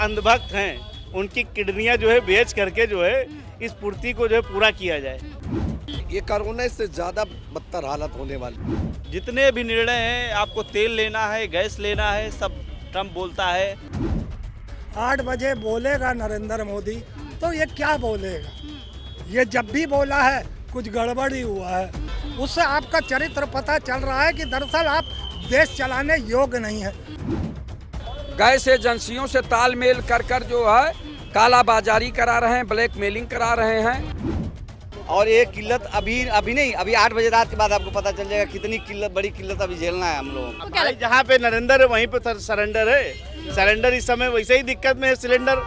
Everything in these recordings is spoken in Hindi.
अंधभक्त हैं उनकी किडनियां जो है बेच करके जो है इस पूर्ति को जो है पूरा किया जाए। ये कोरोना से ज़्यादा बदतर हालत होने वाली। जितने भी निर्णय हैं, आपको तेल लेना है, गैस लेना है, सब ट्रम्प बोलता है। 8 बजे बोलेगा नरेंद्र मोदी तो ये क्या बोलेगा? ये जब भी बोला है कुछ गड़बड़ ही हुआ है। उससे आपका चरित्र पता चल रहा है कि दरअसल आप देश चलाने योग्य नहीं है। गैस एजेंसियों से तालमेल कर कर जो है कालाबाजारी करा रहे हैं, ब्लैकमेलिंग करा रहे हैं। और ये किल्लत अभी नहीं, अभी 8 बजे रात के बाद आपको पता चल जाएगा कितनी किल्लत, बड़ी किल्लत अभी झेलना है हम लोगों को। भाई जहाँ पे नरेंद्र है वहीं पे सरेंडर है। सरेंडर इस समय वैसे ही दिक्कत में है सिलेंडर।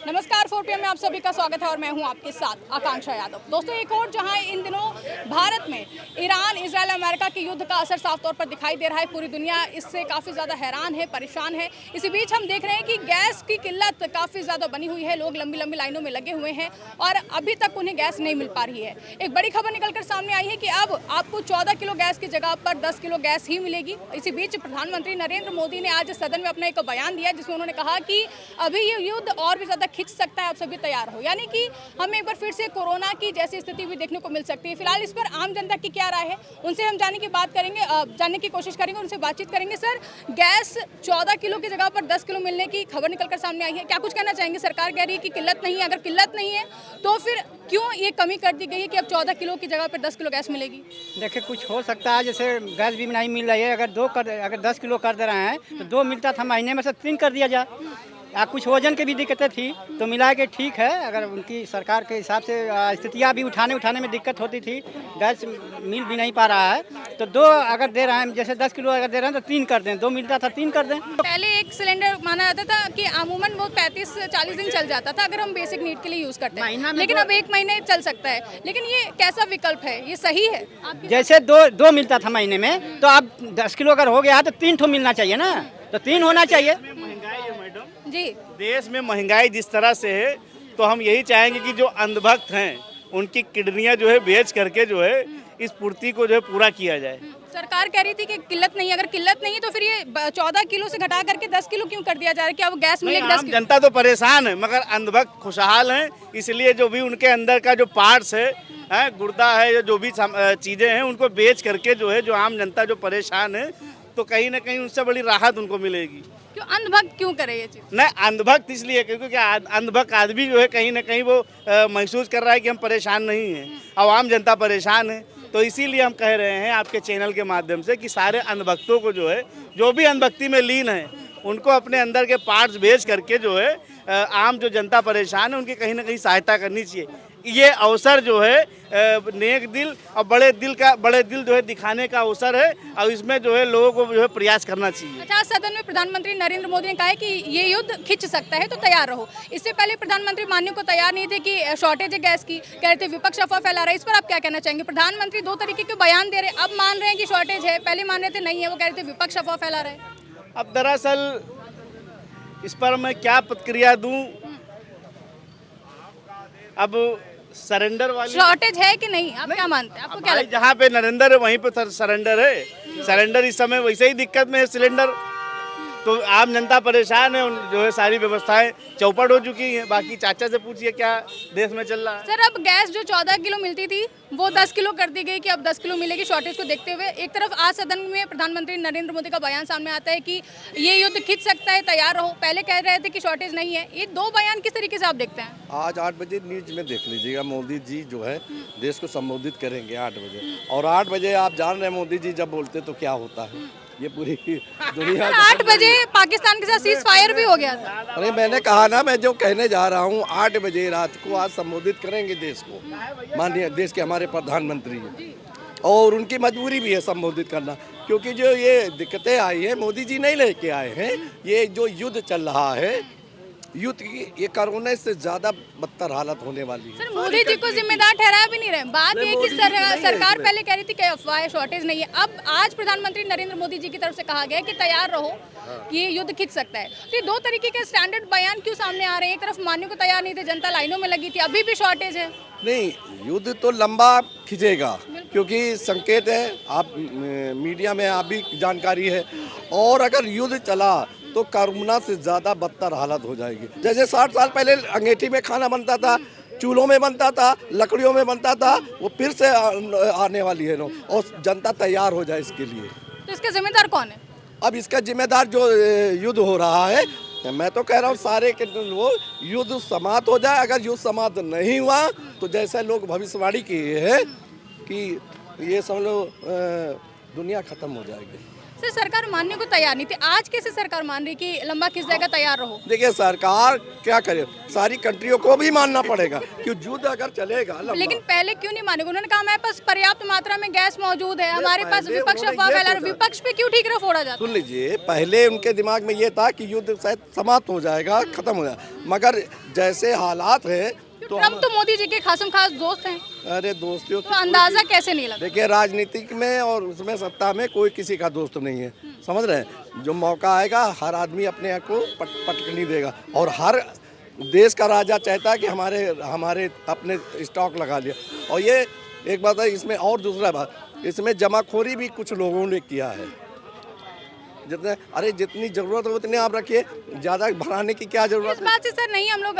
नमस्कार, 4 PM में आप सभी का स्वागत है और मैं हूं आपके साथ आकांक्षा यादव। दोस्तों, एक और जहां इन दिनों भारत में ईरान, इजराइल, अमेरिका के युद्ध का असर साफ तौर पर दिखाई दे रहा है। पूरी दुनिया इससे काफ़ी ज़्यादा हैरान है, परेशान है। इसी बीच हम देख रहे हैं कि गैस की किल्लत काफ़ी ज़्यादा बनी हुई है। लोग लंबी लंबी लाइनों में लगे हुए हैं और अभी तक उन्हें गैस नहीं मिल पा रही है। एक बड़ी खबर निकलकर सामने आई है कि अब आपको 14 किलो गैस की जगह पर 10 किलो गैस ही मिलेगी। इसी बीच प्रधानमंत्री नरेंद्र मोदी ने आज सदन में अपना एक बयान दिया जिसमें उन्होंने कहा कि अभी ये युद्ध और भी ज़्यादा खिंच सकता है, आप सभी तैयार हो। यानी कि हमें एक बार फिर से कोरोना की जैसी स्थिति भी देखने को मिल सकती है। फिलहाल इस पर आम जनता की क्या राय है, उनसे हम जानने की कोशिश करेंगे, उनसे बातचीत करेंगे। सर, गैस 14 किलो की जगह पर 10 किलो मिलने की खबर निकलकर सामने आई है, क्या कुछ कहना चाहेंगे? सरकार कह रही है कि किल्लत नहीं है। अगर किल्लत नहीं है तो फिर क्यों ये कमी कर दी गई है कि अब 14 किलो की जगह पर 10 किलो गैस मिलेगी? देखिए, कुछ हो सकता है, जैसे गैस भी नहीं मिल रही है। अगर 10 किलो कर दे रहे हैं तो 2 मिलता था, महीने में से 3 कर दिया जाए। कुछ वजन की भी दिक्कतें थी तो मिला के ठीक है। अगर उनकी सरकार के हिसाब से स्थितियाँ भी उठाने में दिक्कत होती थी, गैस मिल भी नहीं पा रहा है, तो 2 अगर दे रहे हैं, जैसे 10 किलो अगर दे रहे हैं तो 3 कर दें। 2 मिलता था, 3 कर दें। पहले एक सिलेंडर माना जाता था कि अमूमन वो 35-40 दिन चल जाता था अगर हम बेसिक नीड के लिए यूज़ करते हैं, लेकिन अब 1 महीने चल सकता है। लेकिन ये कैसा विकल्प है? ये सही है? जैसे 2 मिलता था महीने में, तो अब 10 किलो अगर हो गया तो 3 ठो मिलना चाहिए ना, तो 3 होना चाहिए। जी, देश में महंगाई जिस तरह से है तो हम यही चाहेंगे कि जो अंधभक्त हैं उनकी किडनियां जो है बेच करके जो है इस पूर्ति को जो है पूरा किया जाए। सरकार कह रही थी कि किल्लत नहीं है। अगर किल्लत नहीं है तो फिर ये 14 किलो से घटा करके 10 किलो क्यों कर दिया जा रहा है? क्या वो गैस मिलेगी 10 किलो? जनता तो परेशान है मगर अंधभक्त खुशहाल हैं, इसलिए जो भी उनके अंदर का जो पार्ट्स है, गुर्दा है या जो भी चीज़ें हैं उनको बेच करके जो है जो आम जनता जो परेशान है तो कहीं ना कहीं उनसे बड़ी राहत उनको मिलेगी। क्यों अंधभक्त क्यों करे ये चीज़? नहीं, अंधभक्त इसलिए क्योंकि अंधभक्त आदमी जो है कहीं ना कहीं वो महसूस कर रहा है कि हम परेशान नहीं हैं, आवाम जनता परेशान है। तो इसीलिए हम कह रहे हैं आपके चैनल के माध्यम से कि सारे अंधभक्तों को जो है, जो भी अंधभक्ति में लीन है, उनको अपने अंदर के पार्ट्स बेच करके जो है आम जो जनता परेशान है उनकी कहीं ना कहीं सहायता करनी चाहिए। ये अवसर जो है नेक दिल और बड़े दिल जो है दिखाने का अवसर है और इसमें जो है लोगों को जो है प्रयास करना चाहिए। अच्छा, सदन में प्रधानमंत्री नरेंद्र मोदी ने कहा है कि ये युद्ध खिंच सकता है तो तैयार रहो। इससे पहले प्रधानमंत्री मानने को तैयार नहीं थे कि शॉर्टेज है गैस की, कह रहे थे विपक्ष अफवाह फैला रहा है। इस पर आप क्या कहना चाहेंगे? प्रधानमंत्री 2 तरीके के बयान दे रहे हैं, अब मान रहे हैं कि शॉर्टेज है, पहले मान रहे थे नहीं है, वो कह रहे थे विपक्ष अफवाह फैला रहा है। अब दरअसल इस पर मैं क्या प्रतिक्रिया दूं? अब सरेंडर वाली शॉर्टेज है कि नहीं, आप क्या मानते हैं? आपको क्या लगता है? जहाँ पे नरेंद्र है वहीं पे सरेंडर है। सरेंडर इस समय वैसे ही दिक्कत में है सिलेंडर, तो आम जनता परेशान है। जो है सारी व्यवस्थाएं चौपट हो चुकी हैं। बाकी चाचा से पूछिए क्या देश में चल रहा है। सर, अब गैस जो 14 किलो मिलती थी वो 10 किलो कर दी गई कि अब 10 किलो मिलेगी शॉर्टेज को देखते हुए। एक तरफ आज सदन में प्रधानमंत्री नरेंद्र मोदी का बयान सामने आता है कि ये युद्ध खिंच सकता है, तैयार रहो। पहले कह रहे थे कि शॉर्टेज नहीं है। ये 2 बयान किस तरीके से आप देखते हैं? आज 8 बजे न्यूज में देख लीजिएगा, मोदी जी जो है देश को संबोधित करेंगे 8 बजे। और 8 बजे आप जान रहे हैं मोदी जी जब बोलते तो क्या होता है, ये पूरी दुनिया 8 बजे पाकिस्तान के साथ सीज फायर भी हो गया था। अरे मैंने कहा ना, मैं जो कहने जा रहा हूँ 8 बजे रात को आज संबोधित करेंगे देश को, माननीय देश के हमारे प्रधानमंत्री हैं। और उनकी मजबूरी भी है संबोधित करना, क्योंकि जो ये दिक्कतें आई हैं मोदी जी नहीं लेके आए हैं। ये जो युद्ध चल रहा है, युद्ध की, ये कोरोना से ज़्यादा बदतर हालत होने वाली है। सर, मोदी जी को जिम्मेदार ठहरा भी नहीं रहे। बात ये कि सरकार पहले कह रही थी कि अफवाह है, शॉर्टेज नहीं है। अब आज प्रधानमंत्री नरेंद्र मोदी जी की तरफ से कहा गया है कि तैयार रहो, ये युद्ध खिंच सकता है। तो ये 2 तरीके के स्टैंडर्ड बयान क्यों सामने आ रहे हैं? एक तरफ मानने को तैयार नहीं थे, जनता लाइनों में लगी थी, अभी भी शॉर्टेज है। नहीं, युद्ध तो लंबा खिंचेगा, क्योंकि संकेत है, आप मीडिया में आप भी जानकारी है, और अगर युद्ध चला तो कोरोना से ज़्यादा बदतर हालत हो जाएगी। जैसे 60 साल पहले अंगीठी में खाना बनता था, चूल्हों में बनता था, लकड़ियों में बनता था, वो फिर से आने वाली है और जनता तैयार हो जाए इसके लिए। तो इसके जिम्मेदार कौन है? अब इसका जिम्मेदार जो युद्ध हो रहा है, मैं तो कह रहा हूँ सारे के वो युद्ध समाप्त हो जाए। अगर युद्ध समाप्त नहीं हुआ तो जैसे लोग भविष्यवाणी किए हैं कि ये समझ लो दुनिया खत्म हो जाएगी। सर, सरकार मानने को तैयार नहीं थी, आज कैसे सरकार मान रही कि लंबा खिंच जाएगा, तैयार रहो? देखिए सरकार क्या करे, सारी कंट्रियों को भी मानना पड़ेगा कि युद्ध अगर चलेगा लंबा। लेकिन पहले क्यों नहीं मानेगा? उन्होंने कहा हमारे पास पर्याप्त मात्रा में गैस मौजूद है, हमारे पास विपक्ष अफवाह फैला रहा है, विपक्ष पे क्यों ठीकरा फोड़ा जाता? सुन लीजिए, पहले उनके दिमाग में ये था कि युद्ध शायद समाप्त हो जाएगा, खत्म हो जाएगा, मगर जैसे हालात है तो ट्रम्प तो मोदी जी के खासम खास दोस्त हैं। अरे दोस्तियों तो अंदाजा कैसे नहीं लगा? देखिए राजनीतिक में और उसमें सत्ता में कोई किसी का दोस्त नहीं है, समझ रहे हैं। जो मौका आएगा हर आदमी अपने आप को पटकनी देगा, और हर देश का राजा चाहता है कि हमारे अपने स्टॉक लगा लिया। और ये एक बात है इसमें, और दूसरा बात इसमें जमाखोरी भी कुछ लोगों ने किया है। जितनी जरूरत है उतने आप रखिए, ज्यादा बढ़ाने की क्या जरूरत इस बात से सर नहीं हम लोग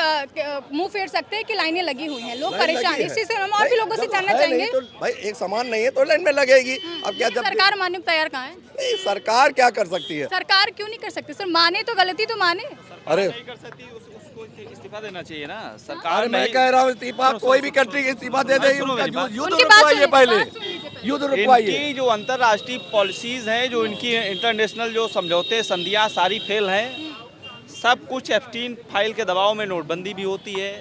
मुंह फेर सकते हैं कि लाइनें लगी हुई हैं, लोग परेशान, इसी से हम और भी लोगों से जानना चाहेंगे। तो भाई एक समान नहीं है तो लाइन में लगेगी। अब क्या जब सरकार मानने को तैयार कहाँ है? नहीं, सरकार क्या कर सकती है? सरकार क्यों नहीं कर सकती? सर माने तो गलती तो माने। अरे इस्तीफा देना चाहिए ना सरकार। मैं कह रहा हूँ इस्तीफा कोई भी कंट्री इस्तीफा दे दे, युद्ध उनकी बात रुकवाइए, पहले सुनिए। युद्ध रुकवाइए। इनकी जो अंतर्राष्ट्रीय पॉलिसीज हैं, जो इनकी इंटरनेशनल जो समझौते संधियां सारी फेल हैं। सब कुछ एफटीन फाइल के दबाव में नोटबंदी भी होती है।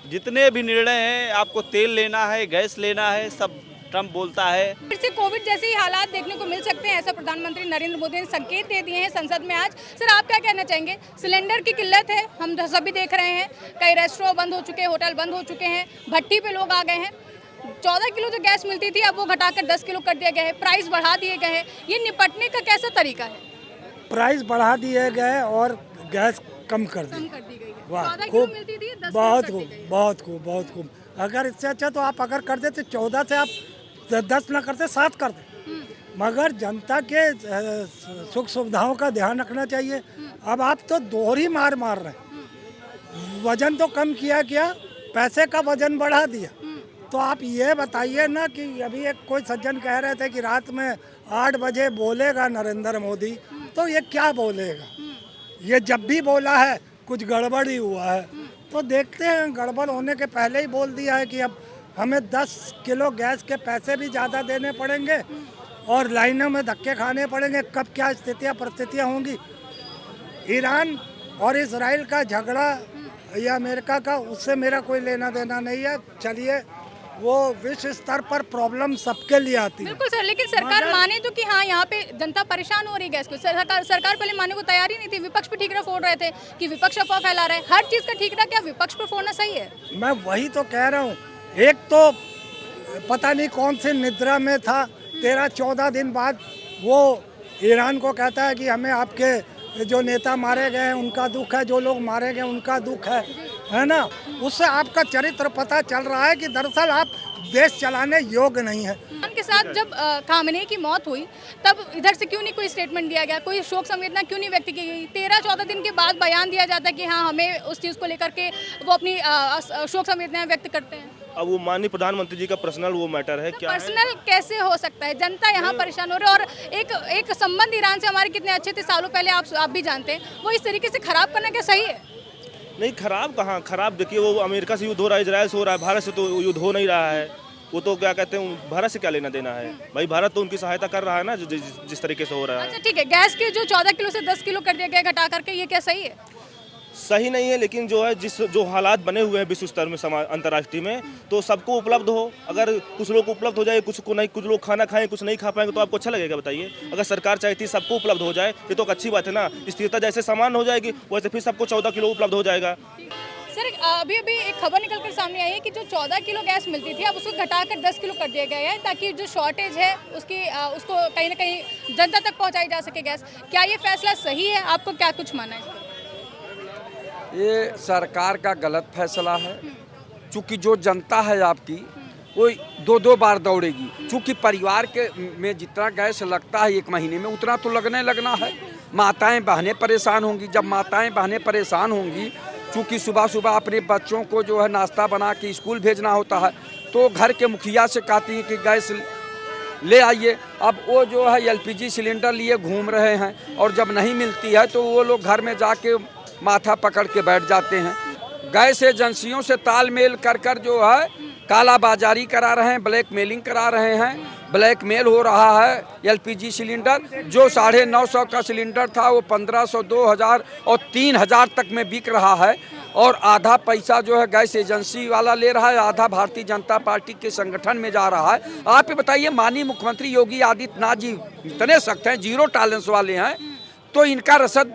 जितने भी निर्णय हैं, आपको तेल लेना है, गैस लेना है, सब ट्रम्प बोलता है। फिर से कोविड जैसे ही हालात देखने को मिल सकते हैं, ऐसा प्रधानमंत्री नरेंद्र मोदी ने संकेत दे दिए हैं संसद में आज। सर आप क्या कहना चाहेंगे? सिलेंडर की किल्लत है, हम सभी देख रहे हैं, कई रेस्टोरेंट बंद हो चुके हैं, होटल बंद हो चुके हैं, भट्टी पे लोग आ गए हैं। 14 किलो जो गैस मिलती थी अब वो घटाकर 10 किलो कर दिया गया है, प्राइस बढ़ा दिए गए हैं। ये निपटने का कैसा तरीका है? प्राइस बढ़ा दिए गए और गैस कम कर दी गई है। वाह 14 किलो खूब, मिलती थी, 10 बहुत किलो खूब, कर दी गई है। बहुत खूब, बहुत खूब। अगर इससे अच्छा तो आप अगर कर देते 14 से आप 10 ना करते 7 कर दे, मगर जनता के सुख सुविधाओं का ध्यान रखना चाहिए। अब आप तो दोहरी मार रहे हैं, वजन तो कम किया, पैसे का वजन बढ़ा दिया। तो आप ये बताइए ना कि अभी एक कोई सज्जन कह रहे थे कि रात में 8 बजे बोलेगा नरेंद्र मोदी, तो ये क्या बोलेगा? ये जब भी बोला है कुछ गड़बड़ ही हुआ है, तो देखते हैं। गड़बड़ होने के पहले ही बोल दिया है कि अब हमें 10 किलो गैस के पैसे भी ज़्यादा देने पड़ेंगे और लाइनों में धक्के खाने पड़ेंगे। कब क्या परिस्थितियाँ होंगी? ईरान और इजराइल का झगड़ा या अमेरिका का, उससे मेरा कोई लेना देना नहीं है। चलिए, वो विश्व स्तर पर प्रॉब्लम सबके लिए आती है। बिल्कुल सर, लेकिन सरकार माने तो कि हाँ यहाँ पे जनता परेशान हो रही है गैस को। सरकार पहले मानने को तैयार ही नहीं थी, विपक्ष पे ठीकरा फोड़ रहे थे कि विपक्ष अफवाह फैला रहे हैं। हर चीज़ का ठीकरा क्या विपक्ष पे फोड़ना सही है? मैं वही तो कह रहा हूँ। एक तो पता नहीं कौन से निद्रा में था, 13-14 दिन बाद वो ईरान को कहता है कि हमें आपके जो नेता मारे गए हैं उनका दुख है, जो लोग मारे गए उनका दुख है ना। उससे आपका चरित्र पता चल रहा है कि दरअसल आप देश चलाने योग्य नहीं है। के साथ जब खामनेई की मौत हुई तब इधर से क्यों नहीं कोई स्टेटमेंट दिया गया, कोई शोक संवेदना क्यों नहीं व्यक्त की गई? 13-14 दिन के बाद बयान दिया जाता है कि हाँ हमें उस चीज़ को लेकर के वो अपनी शोक संवेदनाएं व्यक्त करते हैं। अब वो माननीय प्रधानमंत्री जी का पर्सनल वो मैटर है, क्या पर्सनल कैसे हो सकता है? जनता यहाँ परेशान हो रही है। और एक संबंध ईरान से हमारे कितने अच्छे थे सालों पहले, आप भी जानते हैं, वो इस तरीके से खराब करना क्या सही है? नहीं, खराब कहाँ खराब। देखिए वो अमेरिका से युद्ध हो रहा है, इजराइल से हो रहा है, भारत से तो युद्ध हो नहीं रहा है। वो तो क्या कहते हैं, भारत से क्या लेना देना है भाई? भारत तो उनकी सहायता कर रहा है ना, जिस तरीके से हो रहा है। अच्छा ठीक है, गैस के जो 14 किलो से 10 किलो कर दिया गया घटा करके, ये क्या सही है? सही नहीं है, लेकिन जो है जो हालात बने हुए हैं विश्व स्तर में, अंतर्राष्ट्रीय में, तो सबको उपलब्ध हो। अगर कुछ लोग को उपलब्ध हो जाए, कुछ को नहीं, कुछ लोग खाना खाएं, कुछ नहीं खा पाएंगे, तो आपको अच्छा लगेगा? बताइए। अगर सरकार चाहती सबको उपलब्ध हो जाए, ये तो अच्छी बात है ना। स्थिरता जैसे समान हो जाएगी वैसे फिर सबको 14 किलो उपलब्ध हो जाएगा। सर अभी एक खबर निकल कर सामने आई है कि जो 14 किलो गैस मिलती थी अब उसको घटाकर 10 किलो कर दिया गया है, ताकि जो शॉर्टेज है उसको कहीं ना कहीं जनता तक पहुंचाई जा सके गैस। क्या ये फैसला सही है? आपको क्या कुछ मानना है इस पर? ये सरकार का गलत फैसला है, चूँकि जो जनता है आपकी वो 2-2 बार दौड़ेगी। चूँकि परिवार के में जितना गैस लगता है 1 महीने में, उतना तो लगना है। माताएं बहनें परेशान होंगी। जब माताएं बहनें परेशान होंगी, चूँकि सुबह सुबह अपने बच्चों को जो है नाश्ता बना के स्कूल भेजना होता है, तो घर के मुखिया से कहती हैं कि गैस ले आइए। अब वो जो है LPG सिलेंडर लिए घूम रहे हैं, और जब नहीं मिलती है तो वो लोग घर में जाके माथा पकड़ के बैठ जाते हैं। गैस एजेंसियों से तालमेल कर जो है काला बाजारी करा रहे हैं, ब्लैक मेलिंग करा रहे हैं। ब्लैक मेल हो रहा है LPG सिलेंडर। जो 950 का सिलेंडर था वो 1500, 2000 और 3000 तक में बिक रहा है, और आधा पैसा जो है गैस एजेंसी वाला ले रहा है, आधा भारतीय जनता पार्टी के संगठन में जा रहा है। आप ये बताइए, माननीय मुख्यमंत्री योगी आदित्यनाथ जी इतने सख्त हैं, 0 टॉलरेंस वाले हैं, तो इनका रसद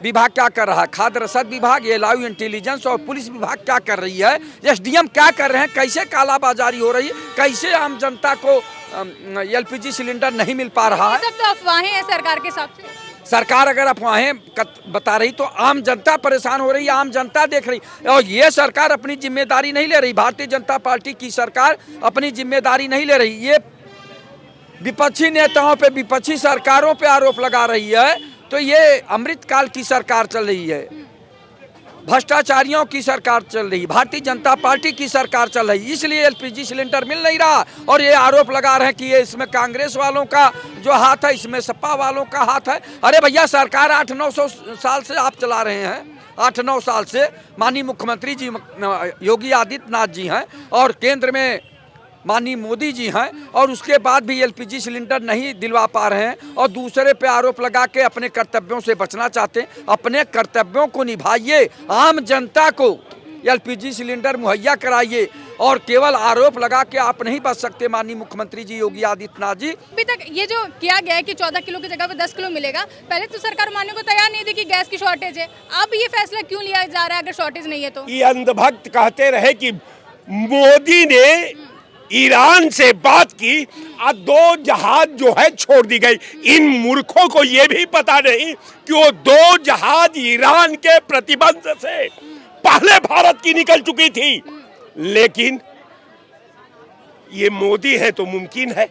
विभाग क्या कर रहा है? खाद्य रसद विभाग, एलायू इंटेलिजेंस और पुलिस विभाग क्या कर रही है? SDM क्या कर रहे हैं? कैसे कालाबाजारी हो रही है? कैसे आम जनता को LPG सिलेंडर नहीं मिल पा रहा है? सब तो अफवाहें हैं सरकार के हिसाब से। सरकार अगर अफवाहें बता रही तो आम जनता परेशान हो रही है, आम जनता देख रही, और ये सरकार अपनी जिम्मेदारी नहीं ले रही। भारतीय जनता पार्टी की सरकार अपनी जिम्मेदारी नहीं ले रही। ये विपक्षी नेताओं पे, विपक्षी सरकारों पे आरोप लगा रही है। तो ये अमृतकाल की सरकार चल रही है, भ्रष्टाचारियों की सरकार चल रही, भारतीय जनता पार्टी की सरकार चल रही, इसलिए LPG सिलेंडर मिल नहीं रहा। और ये आरोप लगा रहे हैं कि ये इसमें कांग्रेस वालों का जो हाथ है, इसमें सपा वालों का हाथ है। अरे भैया, सरकार 800-900 साल से आप चला रहे हैं, 8-9 साल से माननीय मुख्यमंत्री जी योगी आदित्यनाथ जी हैं, और केंद्र में माननीय मोदी जी हैं, और उसके बाद भी LPG सिलेंडर नहीं दिलवा पा रहे हैं, और दूसरे पे आरोप लगा के अपने कर्तव्यों से बचना चाहते हैं। अपने कर्तव्यों को निभाइए, आम जनता को LPG सिलेंडर मुहैया कराइए, और केवल आरोप लगा के आप नहीं बच सकते माननीय मुख्यमंत्री जी योगी आदित्यनाथ जी। अभी तक ये जो किया गया है कि 14 किलो की जगह पे 10 किलो मिलेगा, पहले तो सरकार मानने को तैयार नहीं थी कि गैस की शॉर्टेज है। अब ये फैसला क्यों लिया जा रहा है अगर शॉर्टेज नहीं है तो? ये अंधभक्त कहते रहे कि मोदी ने ईरान से बात की और 2 जहाज जो है छोड़ दी गई। इन मूर्खों को ये भी पता नहीं कि वो 2 जहाज ईरान के प्रतिबंध से पहले भारत की निकल चुकी थी। लेकिन ये मोदी है तो मुमकिन है।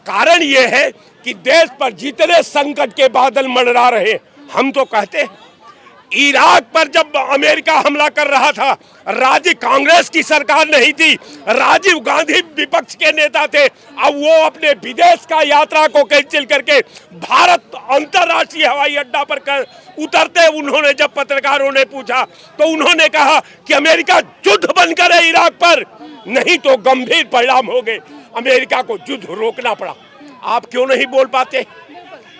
कारण ये है कि देश पर जितने संकट के बादल मंडरा रहे, हम तो कहते हैं इराक पर जब अमेरिका हमला कर रहा था, राज्य कांग्रेस की सरकार नहीं थी, राजीव गांधी विपक्ष के नेता थे। अब वो अपने विदेश का यात्रा को कैंसिल करके भारत अंतर्राष्ट्रीय हवाई अड्डा पर उतरते उन्होंने जब पत्रकारों ने पूछा तो उन्होंने कहा कि अमेरिका युद्ध बंद करे इराक पर, नहीं तो गंभीर परिणाम होंगे। अमेरिका को युद्ध रोकना पड़ा। आप क्यों नहीं बोल पाते?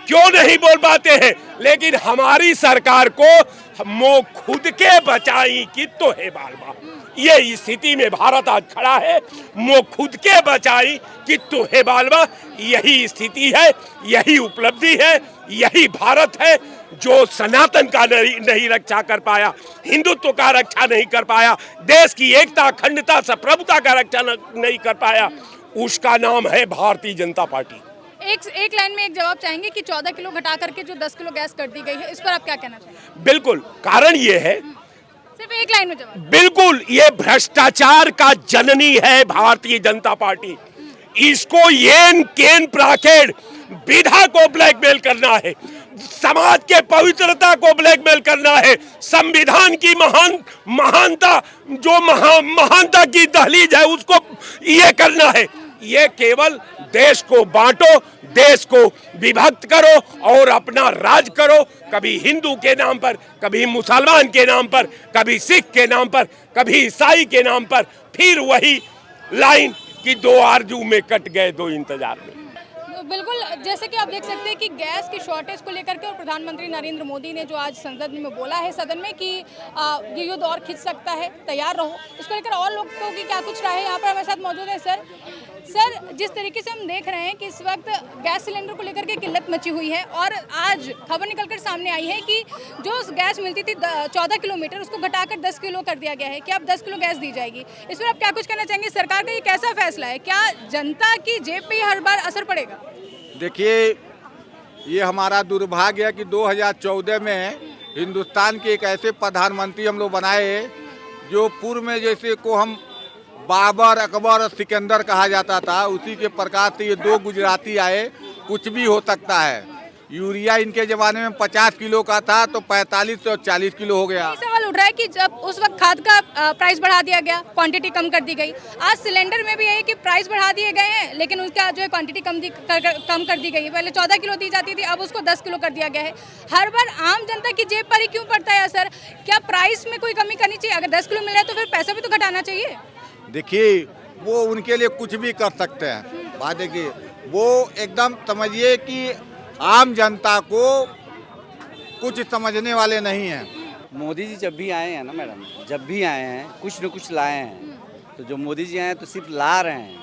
क्यों नहीं बोल पाते हैं? लेकिन हमारी सरकार को मो खुद के बचाई कि तो है बालबा, ये स्थिति में भारत आज खड़ा है। मो खुद के बचाई कि तो है बालबा, यही स्थिति है, यही उपलब्धि है, यही भारत है जो सनातन का नहीं रक्षा कर पाया, हिंदुत्व का रक्षा नहीं कर पाया, देश की एकता, अखंडता, संप्रभुता का रक्षा नहीं कर पाया। उसका नाम है भारतीय जनता पार्टी। एक लाइन में एक जवाब चाहेंगे कि 14 किलो घटा करके जो 10 किलो गैस कर दी गई है, इस पर आप क्या कहना चाहेंगे? बिल्कुल, कारण ये है, सिर्फ एक लाइन में जवाब। बिल्कुल, ये भ्रष्टाचार का जननी है भारतीय जनता पार्टी। इसको येन केन प्राकेड़ विधा को ब्लैकमेल करना है, समाज के पवित्रता को ब्लैकमेल करना है, संविधान की महानता जो महानता की दहलीज है उसको ये करना है। ये केवल देश को बांटो, देश को विभक्त करो और अपना राज करो, कभी हिंदू के नाम पर, कभी मुसलमान के नाम पर, कभी सिख के नाम पर, कभी ईसाई के नाम पर, फिर वही लाइन कि 2 आरजू में कट गए 2 इंतजार में। बिल्कुल, जैसे कि आप देख सकते हैं कि गैस की शॉर्टेज को लेकर के और प्रधानमंत्री नरेंद्र मोदी ने जो आज संसद में बोला है सदन में कि ये युद्ध और खिंच सकता है, तैयार रहो, इसको लेकर और लोगों की क्या कुछ राय है? यहाँ पर हमारे साथ मौजूद है सर, जिस तरीके से हम देख रहे हैं कि इस वक्त गैस सिलेंडर को लेकर के किल्लत मची हुई है, और आज खबर निकलकर सामने आई है कि जो गैस मिलती थी 14 किलोमीटर उसको घटाकर 10 किलो कर दिया गया है कि अब 10 किलो गैस दी जाएगी। इस पर आप क्या कुछ कहना चाहेंगे? सरकार का ये कैसा फैसला है? क्या जनता की जेब पे हर बार असर पड़ेगा? देखिए, ये हमारा दुर्भाग्य है कि 2014 में हिंदुस्तान के एक ऐसे प्रधानमंत्री हम लोग बनाए जो पूर्व में जैसे को हम बाबर, अकबर और सिकंदर कहा जाता था, उसी के प्रकार से ये दो गुजराती आए, कुछ भी हो सकता है। यूरिया इनके ज़माने में 50 किलो का था तो 45 और 40 किलो हो गया। ये सवाल उठ रहा है कि जब उस वक्त खाद का प्राइस बढ़ा दिया गया, क्वांटिटी कम कर दी गई, आज सिलेंडर में भी यही कि प्राइस बढ़ा दिए गए हैं लेकिन उसका जो है क्वांटिटी कम कर दी गई है। पहले 14 किलो दी जाती थी, अब उसको 10 किलो कर दिया गया है। हर बार आम जनता की जेब पर ही क्यों पड़ता है असर? क्या प्राइस में कोई कमी करनी चाहिए? अगर 10 किलो मिल रहा है तो फिर पैसा भी तो घटाना चाहिए। देखिए, वो उनके लिए कुछ भी कर सकते हैं। बात देखिए, वो एकदम समझिए कि आम जनता को कुछ समझने वाले नहीं हैं। मोदी जी जब भी आए हैं ना मैडम, जब भी आए हैं कुछ न कुछ लाए हैं। तो जो मोदी जी आए तो सिर्फ ला रहे हैं,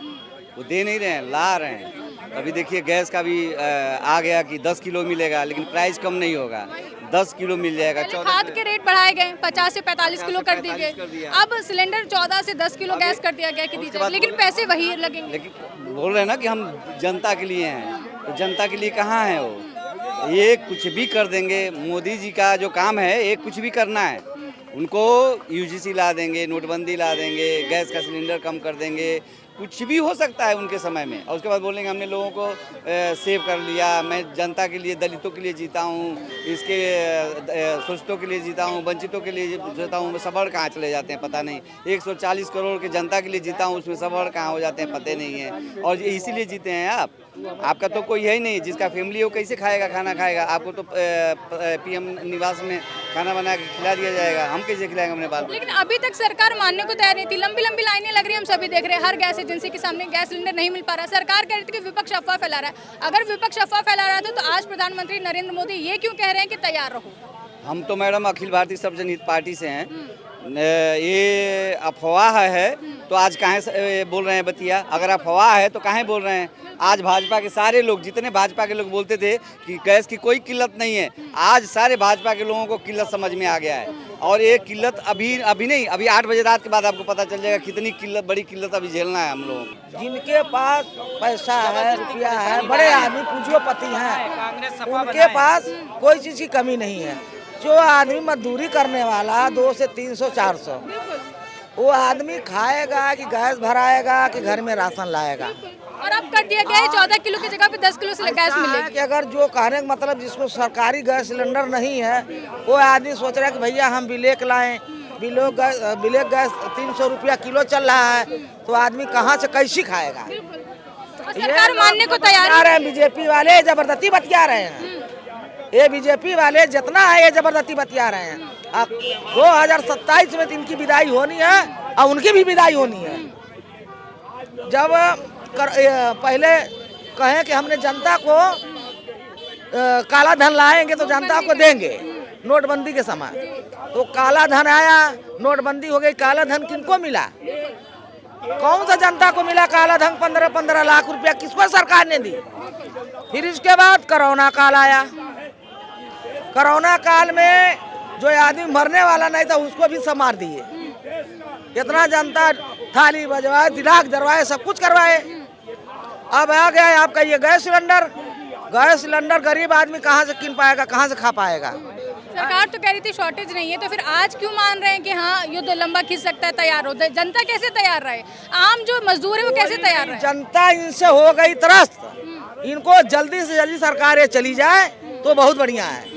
वो दे नहीं रहे हैं, ला रहे हैं। अभी देखिए गैस का भी आ गया कि 10 किलो मिलेगा लेकिन प्राइस कम नहीं होगा, 10 किलो मिल जाएगा। खाद के रेट बढ़ाए गए, 50 से 45 किलो कर दिए गए। अब सिलेंडर 14 से 10 किलो गैस कर दिया गया कि दीजिए, लेकिन पैसे वही लगेंगे। लेकिन बोल रहे हैं ना कि हम जनता के लिए हैं, तो जनता के लिए कहाँ है वो? ये कुछ भी कर देंगे। मोदी जी का जो काम है ये कुछ भी करना है। उनको यूजीसी ला देंगे, नोटबंदी ला देंगे, गैस का सिलेंडर कम कर देंगे, कुछ भी हो सकता है उनके समय में। और उसके बाद बोलेंगे हमने लोगों को सेव कर लिया, मैं जनता के लिए, दलितों के लिए जीता हूँ, इसके शोषितों के लिए जीता हूँ, वंचितों के लिए जीता हूँ। सबड़ कहाँ चले जाते हैं पता नहीं। 140 करोड़ के जनता के लिए जीता हूँ, उसमें सबड़ कहाँ हो जाते हैं पता नहीं है। और इसीलिए जीते हैं आप। आपका तो कोई है ही नहीं, जिसका फैमिली है वो कैसे खाएगा, खाना खाएगा? आपको तो पीएम निवास में खाना बना के खिला दिया जाएगा, हम कैसे खिलाएंगे अपने बाल? लेकिन अभी तक सरकार मानने को तैयार नहीं थी। लंबी लंबी लाइनें लग रही है, हम सभी देख रहे हैं। हर गैस एजेंसी के सामने गैस सिलेंडर नहीं मिल पा रहा। सरकार कह रही थी कि विपक्ष अफवाह फैला रहा है। अगर विपक्ष अफवाह फैला रहा था तो आज प्रधानमंत्री नरेंद्र मोदी ये क्यों कह रहे हैं कि तैयार रहो? हम तो मैडम अखिल भारतीय सर्वजन हित पार्टी से हैं। ये अफवाह है तो आज काहे बोल रहे हैं बतिया? अगर अफवाह है तो काहे बोल रहे हैं? आज भाजपा के सारे लोग, जितने भाजपा के लोग बोलते थे कि गैस की कोई किल्लत नहीं है, आज सारे भाजपा के लोगों को किल्लत समझ में आ गया है। और ये किल्लत अभी नहीं, अभी 8 बजे रात के बाद आपको पता चल जाएगा कितनी किल्लत, बड़ी किल्लत अभी झेलना है हम लोगों को। जिनके पास पैसा है, रुपया है, बड़े आदमी पूंजीपति हैं, उनके पास कोई चीज़ की कमी नहीं है। जो आदमी मजदूरी करने वाला 200 से 300 400, वो आदमी खाएगा कि गैस भराएगा कि घर में राशन लाएगा? और अब कर दिया गया है 14 किलो की जगह पे 10 किलो से गैस मिलेगी। कि अगर जो कहने का मतलब जिसको सरकारी गैस सिलेंडर नहीं है, वो आदमी सोच रहा है कि भैया हम ब्लैक लाएं, ब्लैक गैस 300 रुपया किलो चल रहा है, तो आदमी कहाँ से कैसे खाएगा? सरकार मानने को तैयार है। बीजेपी वाले जबरदस्ती बतिया रहे हैं। ये बीजेपी वाले जितना है ये जबरदस्ती बतिया रहे हैं। अब 2027 में इनकी विदाई होनी है और उनकी भी विदाई होनी है। जब पहले कहें कि हमने जनता को काला धन लाएंगे तो जनता को देंगे, नोटबंदी के समय तो काला धन आया, नोटबंदी हो गई, काला धन किनको मिला? कौन सा जनता को मिला काला धन? 15-15 लाख रुपया किसको सरकार ने दी? फिर इसके बाद कोरोना काल आया। कोरोना काल में जो आदमी मरने वाला नहीं था उसको भी संभाल दिए। इतना जनता थाली बजवाए, तिलक जरवाए, सब कुछ करवाए। अब आ गया आपका ये गैस सिलेंडर गरीब आदमी कहाँ से किन पाएगा, कहाँ से खा पाएगा? सरकार तो कह रही थी शॉर्टेज नहीं है, तो फिर आज क्यों मान रहे हैं कि हाँ युद्ध लंबा खींच सकता है, तैयार हो? जनता कैसे तैयार रहे? आम जो मजदूर है वो कैसे तैयार रहे? जनता इनसे हो गई त्रस्त। इनको जल्दी से जल्दी सरकार ये चली जाए तो बहुत बढ़िया है।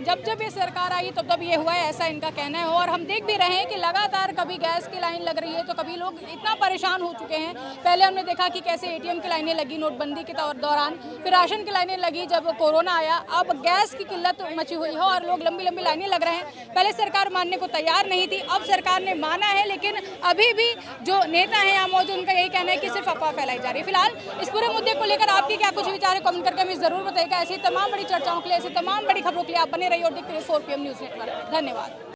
जब ये सरकार आई तब ये हुआ है, ऐसा इनका कहना है। और हम देख भी रहे हैं कि लगातार कभी गैस की लाइन लग रही है तो कभी लोग इतना परेशान हो चुके हैं। पहले हमने देखा कि कैसे एटीएम की लाइनें लगी नोटबंदी के दौरान, फिर राशन की लाइनें लगी जब कोरोना आया, अब गैस की किल्लत मची हुई है और लोग लंबी लंबी लाइनें लग रहे हैं। पहले सरकार मानने को तैयार नहीं थी, अब सरकार ने माना है, लेकिन अभी भी जो नेता हैं यहाँ मौजूद उनका यही कहना है कि सिर्फ अफवाह फैलाई जा रही है। फिलहाल इस पूरे मुद्दे को लेकर आपके क्या कुछ विचार है, कमेंट करके हमें जरूर बताइएगा। ऐसी तमाम बड़ी चर्चाओं के लिए, ऐसी तमाम बड़ी खबरों के लिए आप बने रहिए और देखते रहिए 4PM न्यूज़ नेटवर्क। धन्यवाद।